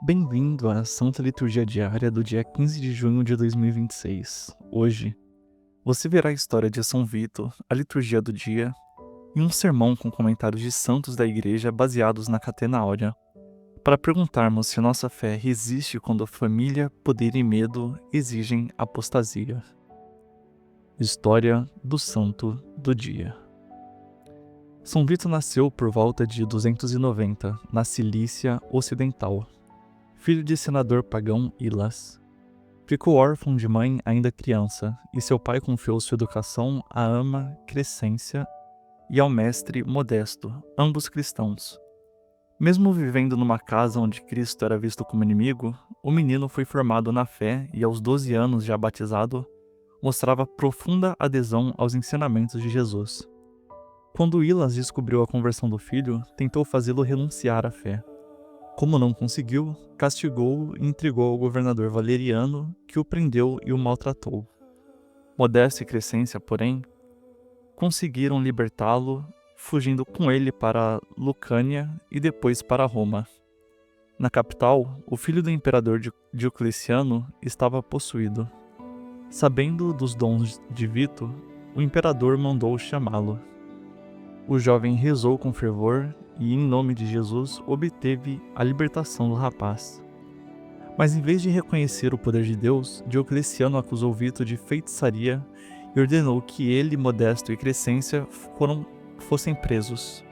Bem-vindo à Santa Liturgia Diária do dia 15 de junho de 2026. Hoje, você verá a história de São Vito, a liturgia do dia e um sermão com comentários de santos da Igreja baseados na Catena Áurea, para perguntarmos se nossa fé resiste quando família, poder e medo exigem apostasia. História do Santo do Dia. São Vito nasceu por volta de 290, na Cilícia Ocidental, filho de senador pagão Ilas. Ficou órfão de mãe ainda criança, e seu pai confiou sua educação à ama Crescência e ao mestre Modesto, ambos cristãos. Mesmo vivendo numa casa onde Cristo era visto como inimigo, o menino foi formado na fé e aos 12 anos já batizado, mostrava profunda adesão aos ensinamentos de Jesus. Quando Ilas descobriu a conversão do filho, tentou fazê-lo renunciar à fé. Como não conseguiu, castigou-o e entregou ao governador Valeriano, que o prendeu e o maltratou. Modesto e Crescência, porém, conseguiram libertá-lo, fugindo com ele para Lucânia e depois para Roma. Na capital, o filho do imperador Diocleciano estava possuído. Sabendo dos dons de Vito, o imperador mandou chamá-lo. O jovem rezou com fervor e, em nome de Jesus, obteve a libertação do rapaz. Mas em vez de reconhecer o poder de Deus, Diocleciano acusou Vito de feitiçaria e ordenou que ele, Modesto e Crescência fossem presos.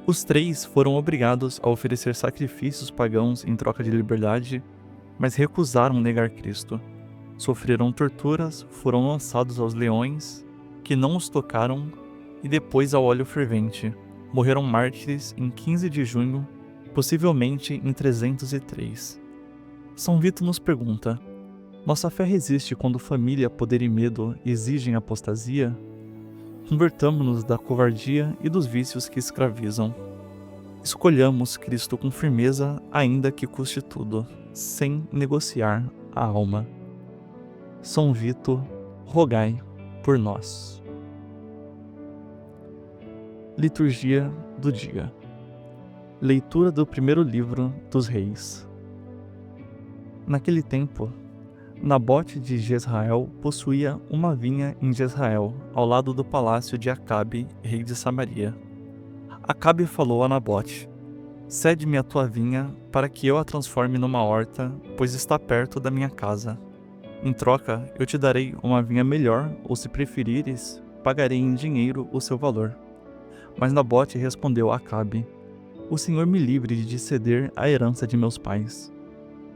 Os três foram obrigados a oferecer sacrifícios pagãos em troca de liberdade, mas recusaram negar Cristo. Sofreram torturas, foram lançados aos leões, que não os tocaram, e depois ao óleo fervente. Morreram mártires em 15 de junho, possivelmente em 303. São Vito nos pergunta: nossa fé resiste quando família, poder e medo exigem apostasia? Convertamo-nos da covardia e dos vícios que escravizam. Escolhamos Cristo com firmeza, ainda que custe tudo, sem negociar a alma. São Vito, rogai por nós. Liturgia do dia. Leitura do primeiro livro dos Reis. Naquele tempo, Nabote de Jezrael possuía uma vinha em Jezrael, ao lado do palácio de Acabe, rei de Samaria. Acabe falou a Nabote: cede-me a tua vinha para que eu a transforme numa horta, pois está perto da minha casa. Em troca, eu te darei uma vinha melhor, ou se preferires, pagarei em dinheiro o seu valor. Mas Nabote respondeu a Acabe: o Senhor me livre de ceder a herança de meus pais.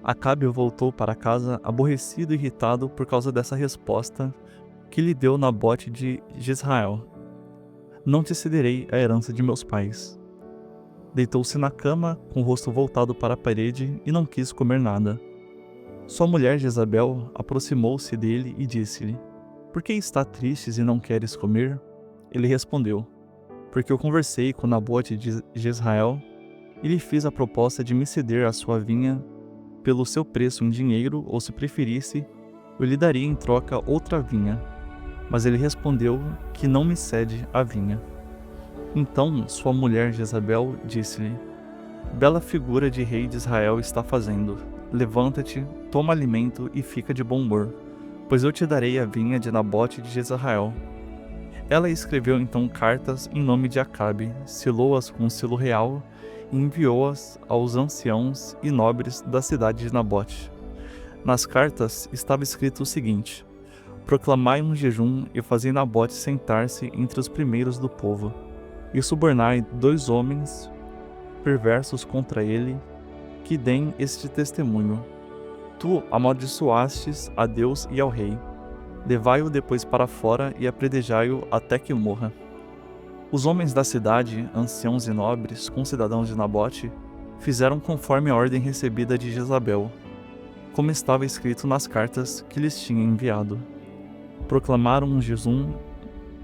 Acabe voltou para casa aborrecido e irritado por causa dessa resposta que lhe deu Nabote de Jezrael: não te cederei a herança de meus pais. Deitou-se na cama, com o rosto voltado para a parede, e não quis comer nada. Sua mulher Jezabel aproximou-se dele e disse-lhe: por que está tristes e não queres comer? Ele respondeu: porque eu conversei com Nabote de Jezrael e lhe fiz a proposta de me ceder a sua vinha pelo seu preço em dinheiro, ou se preferisse, eu lhe daria em troca outra vinha. Mas ele respondeu que não me cede a vinha. Então sua mulher Jezabel disse-lhe: bela figura de rei de Israel está fazendo. Levanta-te, toma alimento e fica de bom humor, pois eu te darei a vinha de Nabote de Jezrael. Ela escreveu então cartas em nome de Acabe, selou-as com um selo real e enviou-as aos anciãos e nobres da cidade de Nabote. Nas cartas estava escrito o seguinte: proclamai um jejum e fazei Nabote sentar-se entre os primeiros do povo, e subornai 2 homens perversos contra ele, que deem este testemunho: tu amaldiçoastes a Deus e ao rei. Levai-o depois para fora e apredejai-o até que morra. Os homens da cidade, anciãos e nobres, concidadãos de Nabote, fizeram conforme a ordem recebida de Jezabel, como estava escrito nas cartas que lhes tinha enviado. Proclamaram um jejum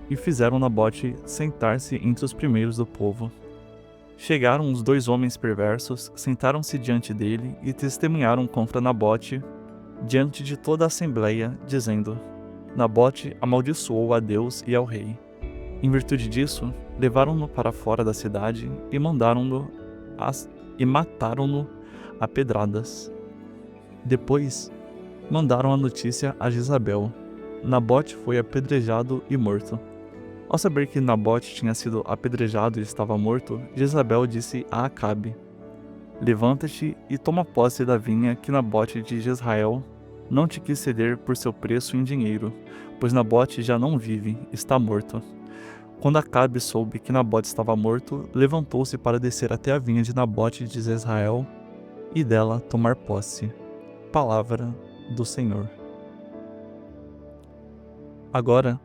e fizeram Nabote sentar-se entre os primeiros do povo. Chegaram os 2 homens perversos, sentaram-se diante dele e testemunharam contra Nabote diante de toda a assembleia, dizendo: Nabote amaldiçoou a Deus e ao rei. Em virtude disso, levaram-no para fora da cidade e mataram-no a pedradas. Depois, mandaram a notícia a Jezabel. Nabote foi apedrejado e morto. Ao saber que Nabote tinha sido apedrejado e estava morto, Jezabel disse a Acabe: "Levanta-te e toma posse da vinha que Nabote de Jezrael não te quis ceder por seu preço em dinheiro, pois Nabote já não vive, está morto." Quando Acabe soube que Nabote estava morto, levantou-se para descer até a vinha de Nabote de Jezrael e dela tomar posse. Palavra do Senhor. Agora,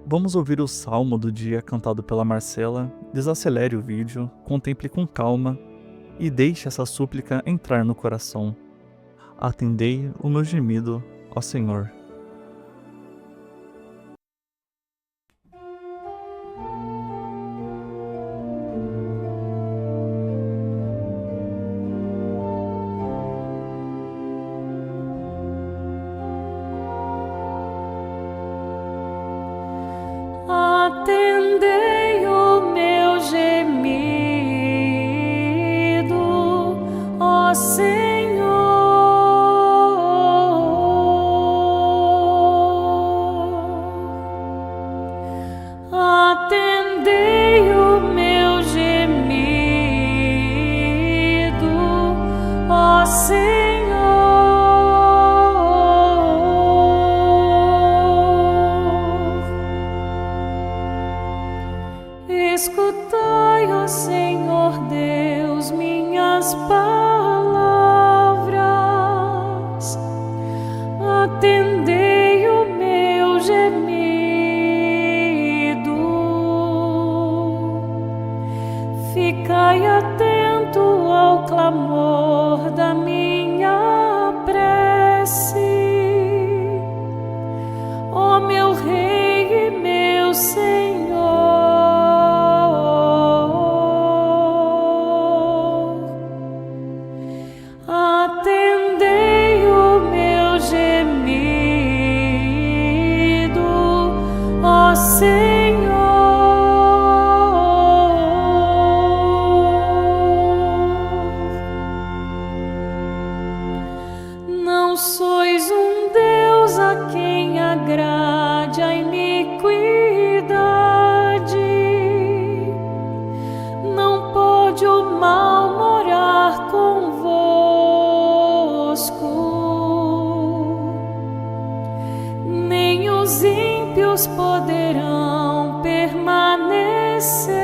vamos ouvir o salmo do dia cantado pela Marcela. Desacelere o vídeo, contemple com calma e deixe essa súplica entrar no coração. Atendei o meu gemido, ó Senhor. Atendei o meu gemido, ó Senhor. Atendei o meu gemido, ó Senhor. Escutai, ó Senhor Deus, minhas palavras. Atendei o meu gemido. Ficai atento ao clamor da minha prece, ó meu Rei e meu Senhor. Atendei o meu gemido, ó Senhor. Não sois um Deus a quem agrade a iniquidade. Não pode o mal morar convosco, nem os ímpios poderão permanecer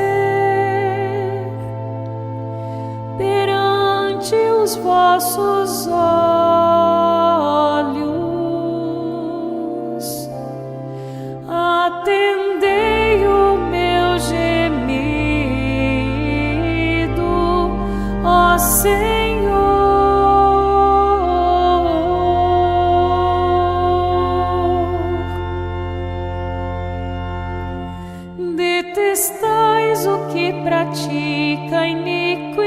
perante os vossos olhos. Atendei o meu gemido, ó Senhor. Detestais o que pratica iniquidade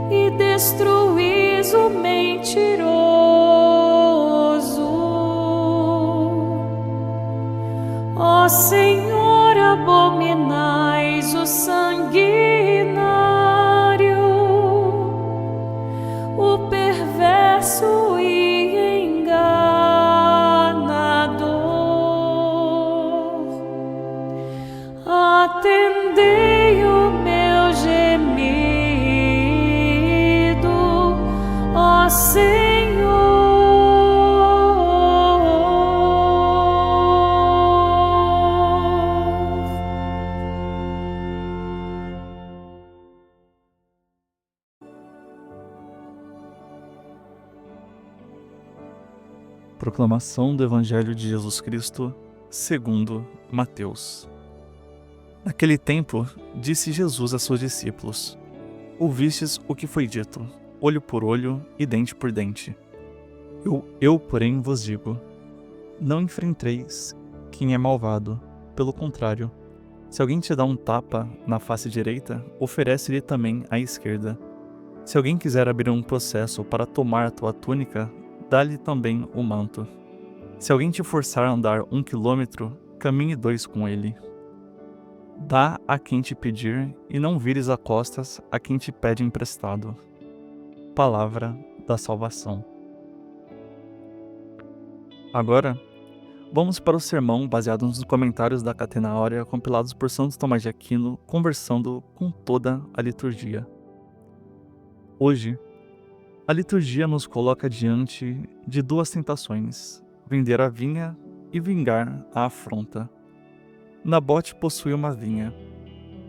e destruís o mentiroso. Ó Senhor, abominais o sanguinário, o perverso e enganador. Atendei o meu gemido, ó Senhor. Proclamação do Evangelho de Jesus Cristo, segundo Mateus. Naquele tempo, disse Jesus a seus discípulos: Ouvistes o que foi dito, olho por olho e dente por dente. Eu, porém, vos digo: não enfrenteis quem é malvado. Pelo contrário, se alguém te dá um tapa na face direita, oferece-lhe também a esquerda. Se alguém quiser abrir um processo para tomar tua túnica, dá-lhe também o manto. Se alguém te forçar a andar 1 quilômetro, caminhe 2 com ele. Dá a quem te pedir e não vires as costas a quem te pede emprestado. Palavra da salvação. Agora, vamos para o sermão baseado nos comentários da Catena Áurea compilados por Santo Tomás de Aquino, conversando com toda a liturgia. Hoje, a liturgia nos coloca diante de duas tentações: vender a vinha e vingar a afronta. Nabote possui uma vinha.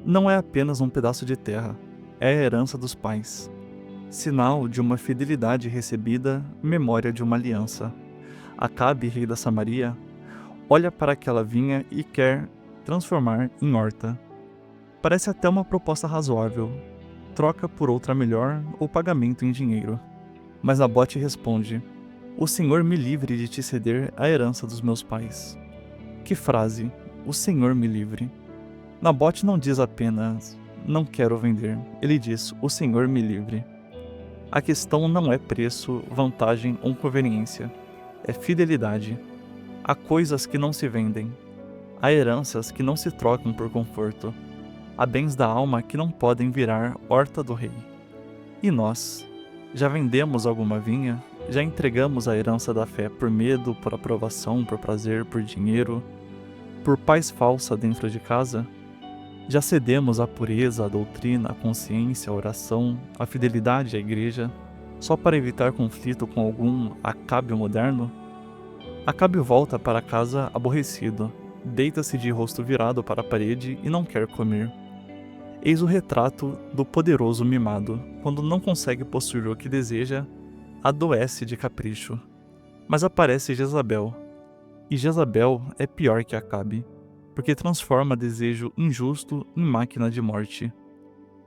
Não é apenas um pedaço de terra, é a herança dos pais. Sinal de uma fidelidade recebida, memória de uma aliança. Acabe, rei da Samaria, olha para aquela vinha e quer transformar em horta. Parece até uma proposta razoável. Troca por outra melhor ou pagamento em dinheiro. Mas Nabote responde: o Senhor me livre de te ceder a herança dos meus pais. Que frase! O Senhor me livre. Nabote não diz apenas: não quero vender. Ele diz: o Senhor me livre. A questão não é preço, vantagem ou conveniência. É fidelidade. Há coisas que não se vendem. Há heranças que não se trocam por conforto. Há bens da alma que não podem virar horta do rei. E nós? Já vendemos alguma vinha? Já entregamos a herança da fé por medo, por aprovação, por prazer, por dinheiro, por paz falsa dentro de casa? Já cedemos a pureza, a doutrina, a consciência, a oração, a fidelidade à igreja, só para evitar conflito com algum Acabe moderno? Acabe volta para casa aborrecido, deita-se de rosto virado para a parede e não quer comer. Eis o retrato do poderoso mimado. Quando não consegue possuir o que deseja, adoece de capricho. Mas aparece Jezabel. E Jezabel é pior que Acabe, porque transforma desejo injusto em máquina de morte.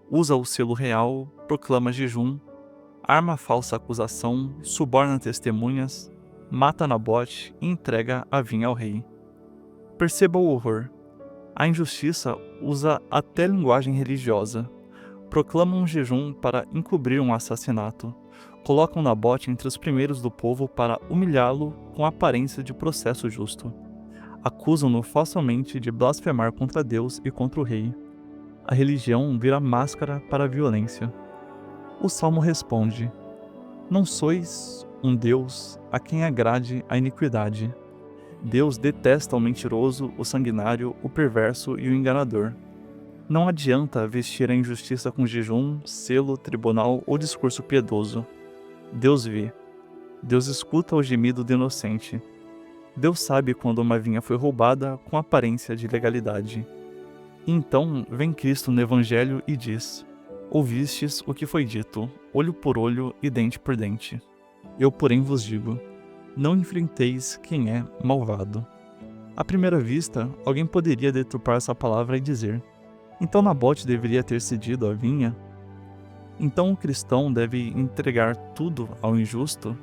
Usa o selo real, proclama jejum, arma falsa acusação, suborna testemunhas, mata Nabote e entrega a vinha ao rei. Perceba o horror. A injustiça usa até linguagem religiosa. Proclama um jejum para encobrir um assassinato. Colocam Nabote entre os primeiros do povo para humilhá-lo com a aparência de processo justo. Acusam-no falsamente de blasfemar contra Deus e contra o rei. A religião vira máscara para a violência. O Salmo responde: não sois um Deus a quem agrade a iniquidade. Deus detesta o mentiroso, o sanguinário, o perverso e o enganador. Não adianta vestir a injustiça com jejum, selo, tribunal ou discurso piedoso. Deus vê. Deus escuta o gemido do inocente. Deus sabe quando uma vinha foi roubada com aparência de legalidade. Então vem Cristo no Evangelho e diz: ouvistes o que foi dito, olho por olho e dente por dente. Eu, porém, vos digo: não enfrenteis quem é malvado. À primeira vista, alguém poderia deturpar essa palavra e dizer: então Nabote deveria ter cedido a vinha? Então o cristão deve entregar tudo ao injusto?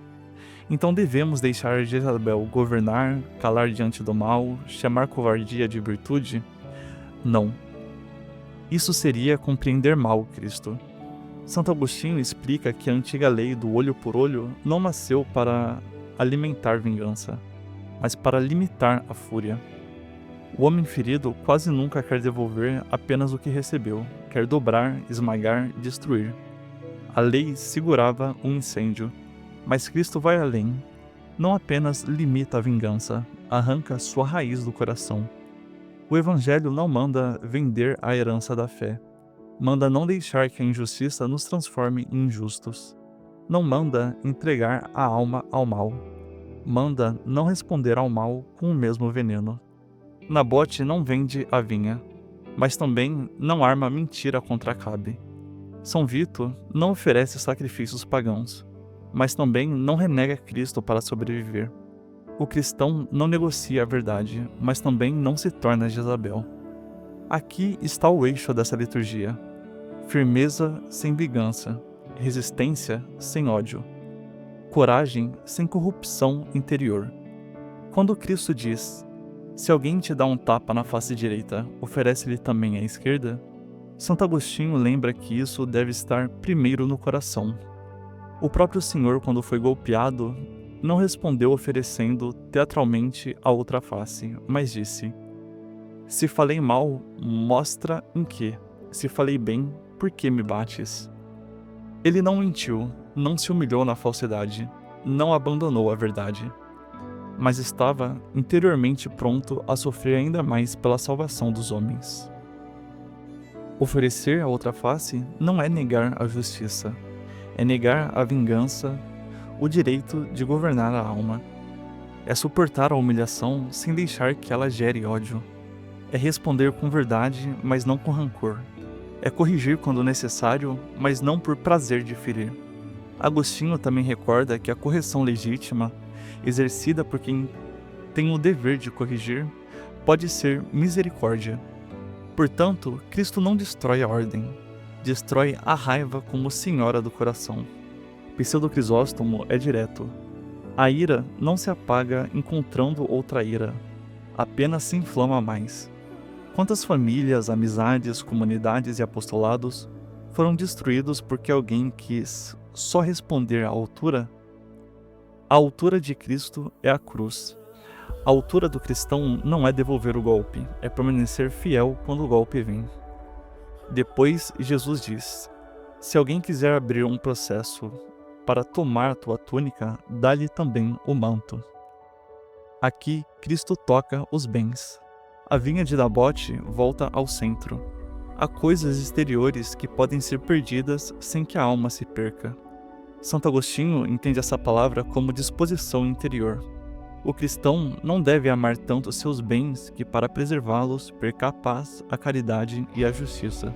Então devemos deixar Jezabel governar, calar diante do mal, chamar covardia de virtude? Não. Isso seria compreender mal Cristo. Santo Agostinho explica que a antiga lei do olho por olho não nasceu para alimentar vingança, mas para limitar a fúria. O homem ferido quase nunca quer devolver apenas o que recebeu, quer dobrar, esmagar, destruir. A lei segurava um incêndio, mas Cristo vai além. Não apenas limita a vingança, arranca sua raiz do coração. O Evangelho não manda vender a herança da fé. Manda não deixar que a injustiça nos transforme em injustos. Não manda entregar a alma ao mal. Manda não responder ao mal com o mesmo veneno. Nabote não vende a vinha, mas também não arma mentira contra Acabe. São Vito não oferece sacrifícios pagãos, mas também não renega Cristo para sobreviver. O cristão não negocia a verdade, mas também não se torna Jezabel. Aqui está o eixo dessa liturgia: firmeza sem vingança, resistência sem ódio, coragem sem corrupção interior. Quando Cristo diz: se alguém te dá um tapa na face direita, oferece-lhe também a esquerda, Santo Agostinho lembra que isso deve estar primeiro no coração. O próprio Senhor, quando foi golpeado, não respondeu oferecendo teatralmente a outra face, mas disse: Se falei mal, mostra em que. Se falei bem, por que me bates? Ele não mentiu, não se humilhou na falsidade, não abandonou a verdade, mas estava interiormente pronto a sofrer ainda mais pela salvação dos homens. Oferecer a outra face não é negar a justiça, é negar a vingança, o direito de governar a alma. É suportar a humilhação sem deixar que ela gere ódio. É responder com verdade, mas não com rancor. É corrigir quando necessário, mas não por prazer de ferir. Agostinho também recorda que a correção legítima, exercida por quem tem o dever de corrigir, pode ser misericórdia. Portanto, Cristo não destrói a ordem, destrói a raiva como senhora do coração. Pseudo Crisóstomo é direto. A ira não se apaga encontrando outra ira, apenas se inflama mais. Quantas famílias, amizades, comunidades e apostolados foram destruídos porque alguém quis só responder à altura? A altura de Cristo é a cruz. A altura do cristão não é devolver o golpe, é permanecer fiel quando o golpe vem. Depois, Jesus diz: se alguém quiser abrir um processo para tomar tua túnica, dá-lhe também o manto. Aqui, Cristo toca os bens. A vinha de Nabote volta ao centro. Há coisas exteriores que podem ser perdidas sem que a alma se perca. Santo Agostinho entende essa palavra como disposição interior. O cristão não deve amar tanto seus bens que, para preservá-los, perca a paz, a caridade e a justiça.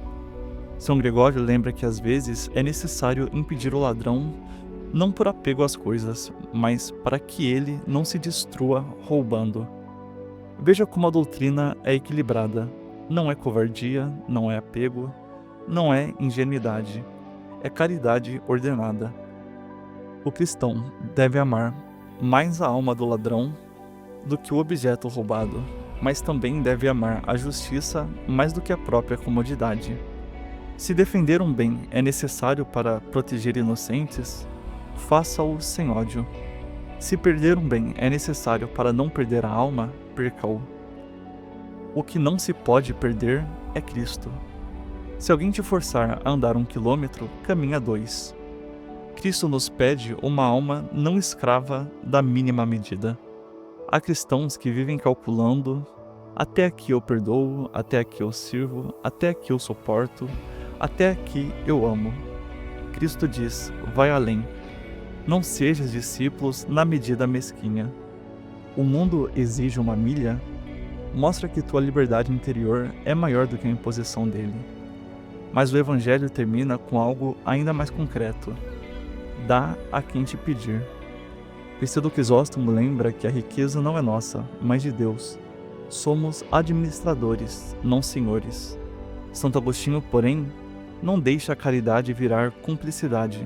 São Gregório lembra que às vezes é necessário impedir o ladrão, não por apego às coisas, mas para que ele não se destrua roubando. Veja como a doutrina é equilibrada. Não é covardia, não é apego, não é ingenuidade, é caridade ordenada. O cristão deve amar mais a alma do ladrão do que o objeto roubado, mas também deve amar a justiça mais do que a própria comodidade. Se defender um bem é necessário para proteger inocentes, faça-o sem ódio. Se perder um bem é necessário para não perder a alma, perca-o. O que não se pode perder é Cristo. Se alguém te forçar a andar 1 quilômetro, caminha 2. Cristo nos pede uma alma não escrava da mínima medida. Há cristãos que vivem calculando: até aqui eu perdoo, até aqui eu sirvo, até aqui eu suporto, até aqui eu amo. Cristo diz: vai além. Não sejas discípulos na medida mesquinha. O mundo exige uma milha? Mostra que tua liberdade interior é maior do que a imposição dele. Mas o Evangelho termina com algo ainda mais concreto: dá a quem te pedir. Pseudo Crisóstomo lembra que a riqueza não é nossa, mas de Deus. Somos administradores, não senhores. Santo Agostinho, porém, não deixa a caridade virar cumplicidade.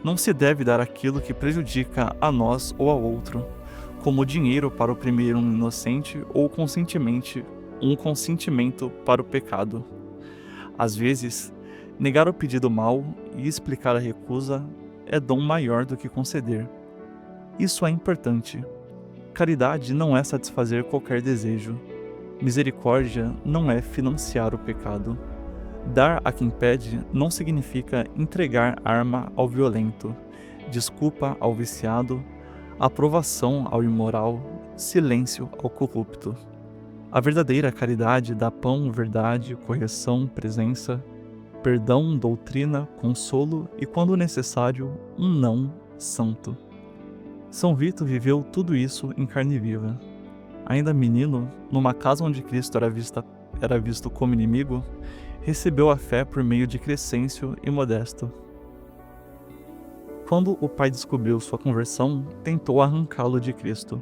Não se deve dar aquilo que prejudica a nós ou ao outro, como dinheiro para oprimir um inocente ou um consentimento para o pecado. Às vezes, negar o pedido mal e explicar a recusa é dom maior do que conceder. Isso é importante. Caridade não é satisfazer qualquer desejo. Misericórdia não é financiar o pecado. Dar a quem pede não significa entregar arma ao violento, desculpa ao viciado, aprovação ao imoral, silêncio ao corrupto. A verdadeira caridade dá pão, verdade, correção, presença, perdão, doutrina, consolo e, quando necessário, um não santo. São Vito viveu tudo isso em carne viva. Ainda menino, numa casa onde Cristo era visto como inimigo, recebeu a fé por meio de Crescêncio e Modesto. Quando o pai descobriu sua conversão, tentou arrancá-lo de Cristo.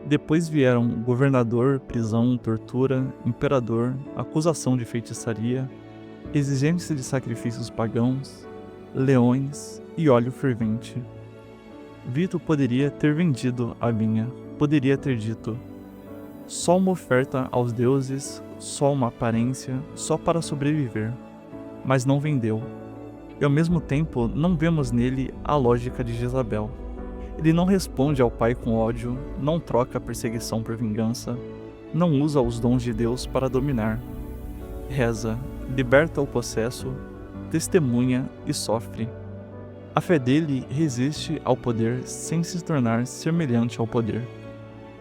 Depois vieram governador, prisão, tortura, imperador, acusação de feitiçaria, exigência de sacrifícios pagãos, leões e óleo fervente. Vito poderia ter vendido a vinha, poderia ter dito: só uma oferta aos deuses, só uma aparência, só para sobreviver. Mas não vendeu. E ao mesmo tempo não vemos nele a lógica de Jezabel. Ele não responde ao pai com ódio, não troca a perseguição por vingança, não usa os dons de Deus para dominar. Reza, liberta o possesso, testemunha e sofre. A fé dele resiste ao poder sem se tornar semelhante ao poder.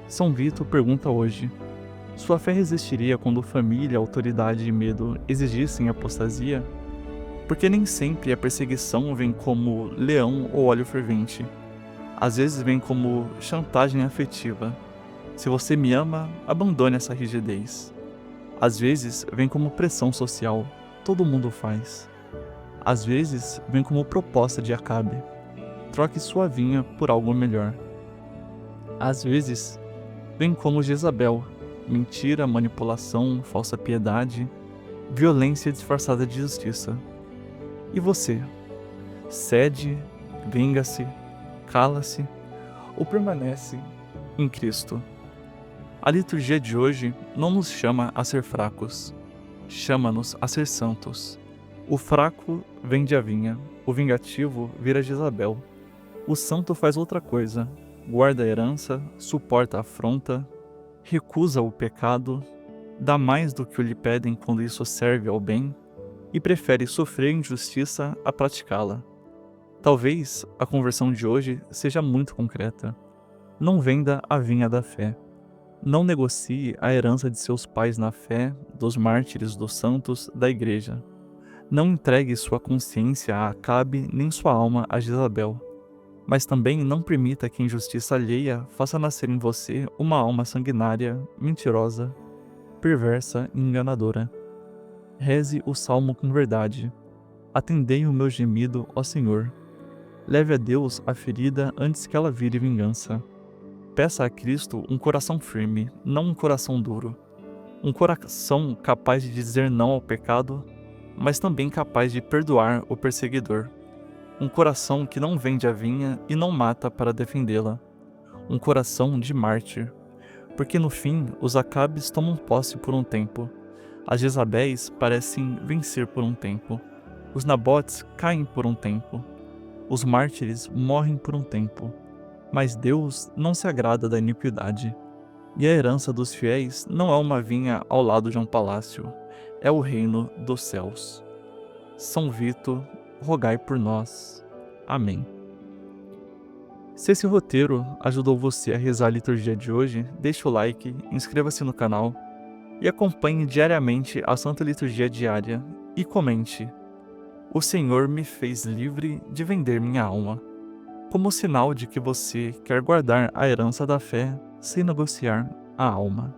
São Vito pergunta hoje: sua fé resistiria quando família, autoridade e medo exigissem apostasia? Porque nem sempre a perseguição vem como leão ou óleo fervente. Às vezes vem como chantagem afetiva. Se você me ama, abandone essa rigidez. Às vezes vem como pressão social. Todo mundo faz. Às vezes vem como proposta de Acabe. Troque sua vinha por algo melhor. Às vezes vem como Jezabel. Mentira, manipulação, falsa piedade, violência disfarçada de justiça. E você? Cede, vinga-se, cala-se ou permanece em Cristo? A liturgia de hoje não nos chama a ser fracos, chama-nos a ser santos. O fraco vende a vinha, o vingativo vira Jezabel. O santo faz outra coisa, guarda a herança, suporta a afronta, recusa o pecado, dá mais do que lhe pedem quando isso serve ao bem e prefere sofrer injustiça a praticá-la. Talvez a conversão de hoje seja muito concreta. Não venda a vinha da fé. Não negocie a herança de seus pais na fé, dos mártires, dos santos, da igreja. Não entregue sua consciência a Acabe nem sua alma a Jezabel. Mas também não permita que a injustiça alheia faça nascer em você uma alma sanguinária, mentirosa, perversa e enganadora. Reze o salmo com verdade. Atendei o meu gemido, ó Senhor. Leve a Deus a ferida antes que ela vire vingança. Peça a Cristo um coração firme, não um coração duro. Um coração capaz de dizer não ao pecado, mas também capaz de perdoar o perseguidor. Um coração que não vende a vinha e não mata para defendê-la. Um coração de mártir. Porque no fim, os Acabes tomam posse por um tempo. As Jezabéis parecem vencer por um tempo. Os Nabotes caem por um tempo. Os mártires morrem por um tempo. Mas Deus não se agrada da iniquidade. E a herança dos fiéis não é uma vinha ao lado de um palácio. É o reino dos céus. São Vito, rogai por nós. Amém. Se esse roteiro ajudou você a rezar a liturgia de hoje, deixe o like, inscreva-se no canal e acompanhe diariamente a Santa Liturgia Diária e comente: o Senhor me fez livre de vender minha alma, como sinal de que você quer guardar a herança da fé sem negociar a alma.